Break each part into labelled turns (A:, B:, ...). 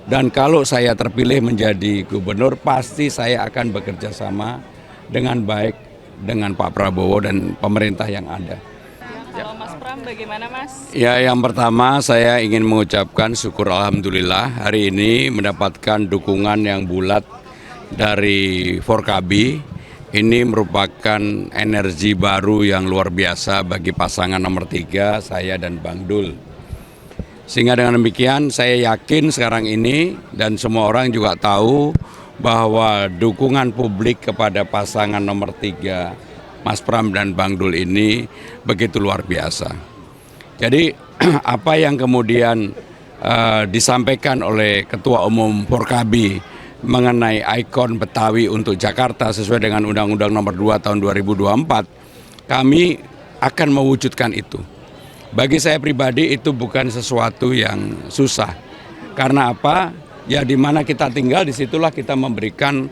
A: Dan kalau saya terpilih menjadi gubernur, pasti saya akan bekerja sama dengan baik dengan Pak Prabowo dan pemerintah yang ada.
B: Kalau Mas Pram bagaimana Mas?
A: Ya, yang pertama saya ingin mengucapkan syukur alhamdulillah hari ini mendapatkan dukungan yang bulat dari Forkabi. Ini merupakan energi baru yang luar biasa bagi pasangan nomor 3, saya dan Bang Dul. Sehingga dengan demikian saya yakin sekarang ini dan semua orang juga tahu bahwa dukungan publik kepada pasangan nomor 3, Mas Pram dan Bang Dul ini begitu luar biasa. Jadi apa yang kemudian disampaikan oleh Ketua Umum Forkabi mengenai ikon Betawi untuk Jakarta sesuai dengan Undang-Undang Nomor 2 Tahun 2024, kami akan mewujudkan itu. Bagi saya pribadi itu bukan sesuatu yang susah. Karena apa? Ya di mana kita tinggal disitulah kita memberikan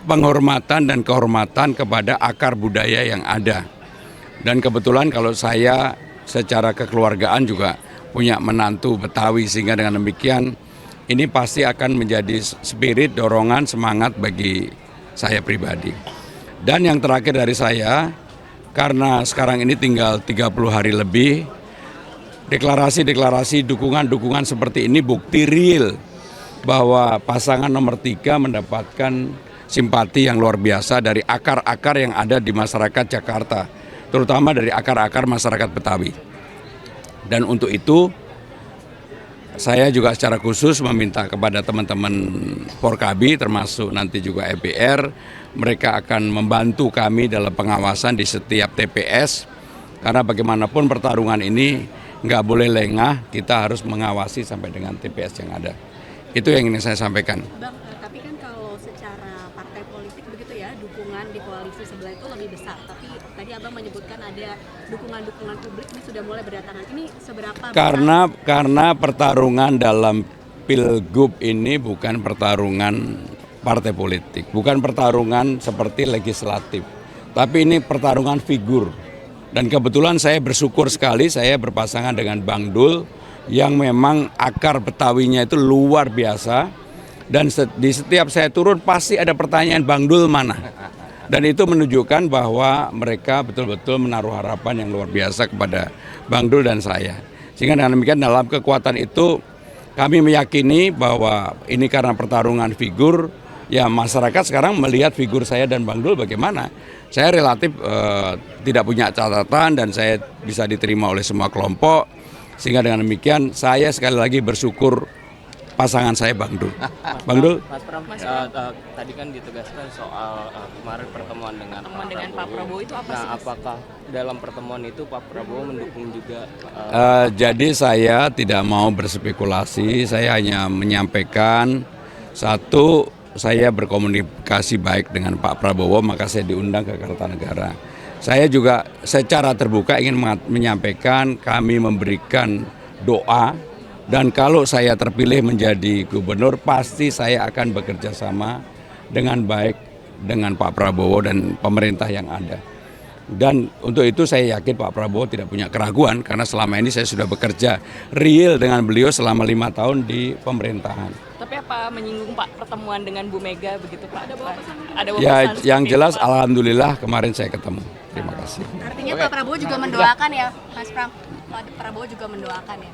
A: penghormatan dan kehormatan kepada akar budaya yang ada. Dan kebetulan kalau saya secara kekeluargaan juga punya menantu Betawi, sehingga dengan demikian ini pasti akan menjadi spirit, dorongan, semangat bagi saya pribadi. Dan yang terakhir dari saya, karena sekarang ini tinggal 30 hari lebih, deklarasi-deklarasi dukungan-dukungan seperti ini bukti real bahwa pasangan nomor 3 mendapatkan simpati yang luar biasa dari akar-akar yang ada di masyarakat Jakarta, terutama dari akar-akar masyarakat Betawi. Dan untuk itu, saya juga secara khusus meminta kepada teman-teman Forkabi, termasuk nanti juga EPR, mereka akan membantu kami dalam pengawasan di setiap TPS, karena bagaimanapun pertarungan ini nggak boleh lengah, kita harus mengawasi sampai dengan TPS yang ada. Itu yang ingin saya sampaikan.
C: Bang, tapi kan kalau secara partai politik begitu ya, dukungan di koalisi sebelah itu lebih besar. Tapi tadi Abang menyebutkan ada dukungan-dukungan publik ini sudah mulai berdatangan. Ini seberapa besar?
A: Karena pertarungan dalam Pilgub ini bukan pertarungan partai politik, bukan pertarungan seperti legislatif, tapi ini pertarungan figur. Dan kebetulan saya bersyukur sekali saya berpasangan dengan Bang Dul yang memang akar Betawinya itu luar biasa, dan di setiap saya turun pasti ada pertanyaan Bang Dul mana. Dan itu menunjukkan bahwa mereka betul-betul menaruh harapan yang luar biasa kepada Bang Dul dan saya. Sehingga dengan demikian dalam kekuatan itu kami meyakini bahwa ini karena pertarungan figur, ya masyarakat sekarang melihat figur saya dan Bang Dul bagaimana. Saya relatif tidak punya catatan dan saya bisa diterima oleh semua kelompok. Sehingga dengan demikian saya sekali lagi bersyukur pasangan saya Bang Dul. Bang Dul.
D: Mas Pram, tadi kan ditegaskan soal kemarin pertemuan dengan
B: Pak Prabowo itu apa sih?
D: Nah, apakah dalam pertemuan itu Pak Prabowo mendukung juga?
A: Jadi saya tidak mau berspekulasi, saya hanya menyampaikan satu, saya berkomunikasi baik dengan Pak Prabowo, maka saya diundang ke Kertanegara. Saya juga secara terbuka ingin menyampaikan kami memberikan doa, dan kalau saya terpilih menjadi gubernur pasti saya akan bekerja sama dengan baik dengan Pak Prabowo dan pemerintah yang ada. Dan untuk itu saya yakin Pak Prabowo tidak punya keraguan karena selama ini saya sudah bekerja real dengan beliau selama 5 tahun di pemerintahan.
B: Tapi apa menyinggung Pak pertemuan dengan Bu Mega begitu Pak? Ada
A: Ya
B: pesan
A: yang
B: seperti
A: jelas
B: itu, Pak?
A: alhamdulillah kemarin saya ketemu. Terima kasih.
C: Artinya Pak Prabowo juga mendoakan ya, Mas Pram? Pak Prabowo juga mendoakan ya?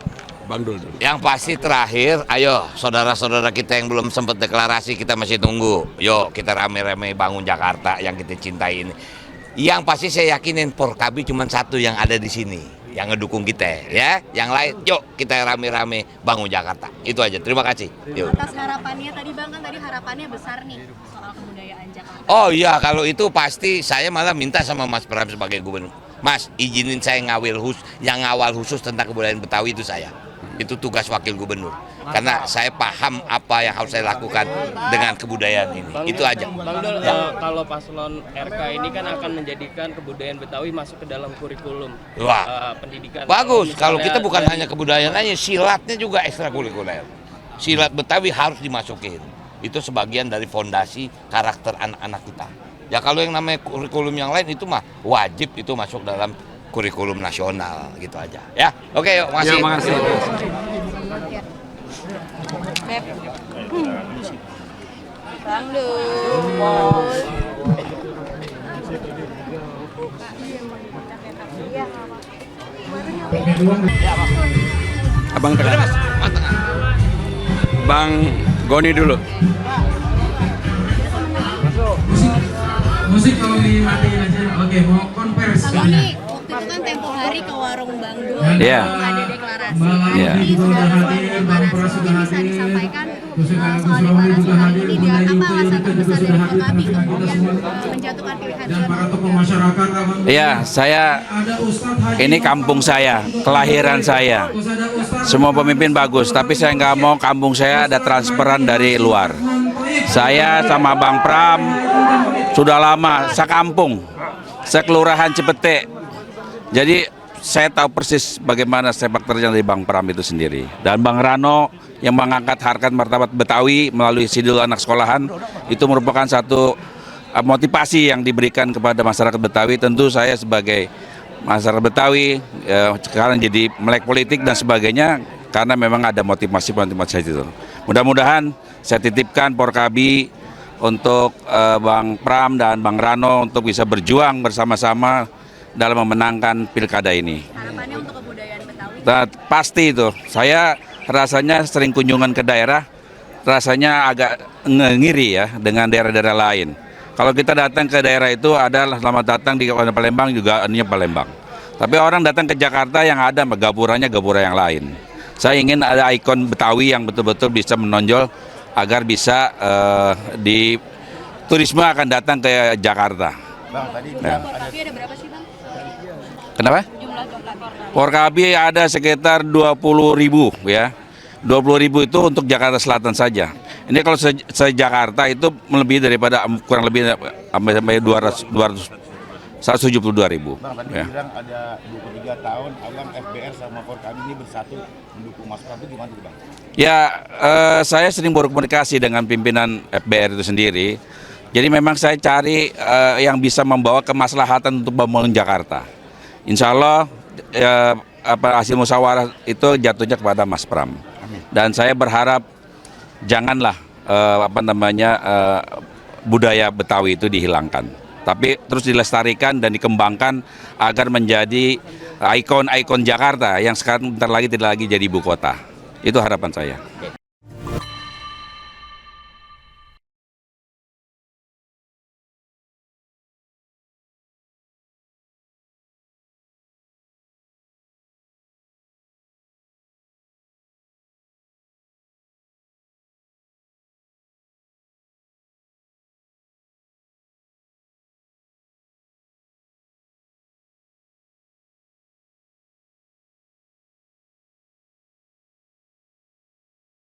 A: Bang Dul dulu.
E: Yang pasti terakhir, ayo saudara-saudara kita yang belum sempat deklarasi, kita masih tunggu. Yuk kita rame-rame bangun Jakarta yang kita cintai ini. Yang pasti saya yakinin Forkabi cuma satu yang ada di sini, yang ngedukung kita ya. Yang lain, yuk kita rame-rame bangun Jakarta. Itu aja. Terima kasih. Yuk.
C: Atas harapannya tadi Bang, kan tadi harapannya besar nih soal kebudayaan Jakarta.
E: Oh iya, kalau itu pasti saya malah minta sama Mas Pram sebagai gubernur. Mas, izinin saya yang ngawal khusus tentang kebudayaan Betawi itu saya. Itu tugas wakil gubernur. Karena saya paham apa yang harus saya lakukan dengan kebudayaan ini. Itu aja.
D: Bang Dul, kalau paslon RK ini kan akan menjadikan kebudayaan Betawi masuk ke dalam kurikulum pendidikan.
E: Bagus, kalau
D: misalnya
E: kita bukan hanya kebudayaan aja, silatnya juga ekstrakurikuler. Silat Betawi harus dimasukin. Itu sebagian dari fondasi karakter anak-anak kita. Ya kalau yang namanya kurikulum yang lain itu mah wajib itu masuk dalam kurikulum nasional gitu aja. Ya, oke, yuk, makasih.
A: Ya, makasih.
C: Beb. Dangdut.
A: Abang tengah. Bang Goni dulu.
F: Musik kalau dimatiin aja. Oke, mau konversi.
C: Kalau ini waktu itu kan tempo hari ke warung Bang Dul,
A: Iya.
C: ada deklarasi.
A: Iya.
C: Ini sudah sesuai deklarasi. Ini bisa disampaikan soal deklarasi hari ini dia apa alasan terbesar dari Forkabi kemudian menjatuhkan pilihan
F: Dan para tokoh masyarakat.
A: Iya, saya ini kampung saya, kelahiran saya. Semua pemimpin bagus, tapi saya nggak mau kampung saya ada transferan dari luar. Saya sama Bang Pram sudah lama, sekampung, sekelurahan Cipete. Jadi saya tahu persis bagaimana sepak terjang dari Bang Pram itu sendiri. Dan Bang Rano yang mengangkat harkat martabat Betawi melalui Sidul Anak Sekolahan, itu merupakan satu motivasi yang diberikan kepada masyarakat Betawi. Tentu saya sebagai masyarakat Betawi sekarang jadi melek politik dan sebagainya karena memang ada motivasi itu. Mudah-mudahan saya titipkan Forkabi untuk Bang Pram dan Bang Rano untuk bisa berjuang bersama-sama dalam memenangkan pilkada ini.
C: harapannya untuk kebudayaan Betawi.
A: Pasti itu. Saya rasanya sering kunjungan ke daerah, rasanya agak ngiri ya dengan daerah-daerah lain. Kalau kita datang ke daerah itu adalah selamat datang di Kabupaten Palembang juga ininya Palembang. Tapi orang datang ke Jakarta yang ada gapura yang lain. Saya ingin ada ikon Betawi yang betul-betul bisa menonjol agar bisa di turisme akan datang ke Jakarta.
G: Bang, tadi
A: Ya.
C: Forkabi ada berapa sih Bang?
A: Kenapa?
C: Jumlah kantor.
A: Forkabi ada sekitar 20.000 ya. 20.000 itu untuk Jakarta Selatan saja. Ini kalau se-Jakarta itu melebihi daripada kurang lebih sampai 172.000.
G: Bang, tadi
A: Ya.
G: bilang ada 23 tahun Abang FBR sama Forkabi ini bersatu mendukung Mas Pram, itu gimana tuh Bang?
A: Ya, saya sering berkomunikasi dengan pimpinan FBR itu sendiri. Jadi memang saya cari yang bisa membawa kemaslahatan untuk membangun Jakarta. Insya Allah hasil musyawarah itu jatuhnya kepada Mas Pram. Dan saya berharap janganlah budaya Betawi itu dihilangkan, tapi terus dilestarikan dan dikembangkan agar menjadi ikon-ikon Jakarta yang sekarang bentar lagi tidak lagi jadi ibu kota. Itu harapan saya.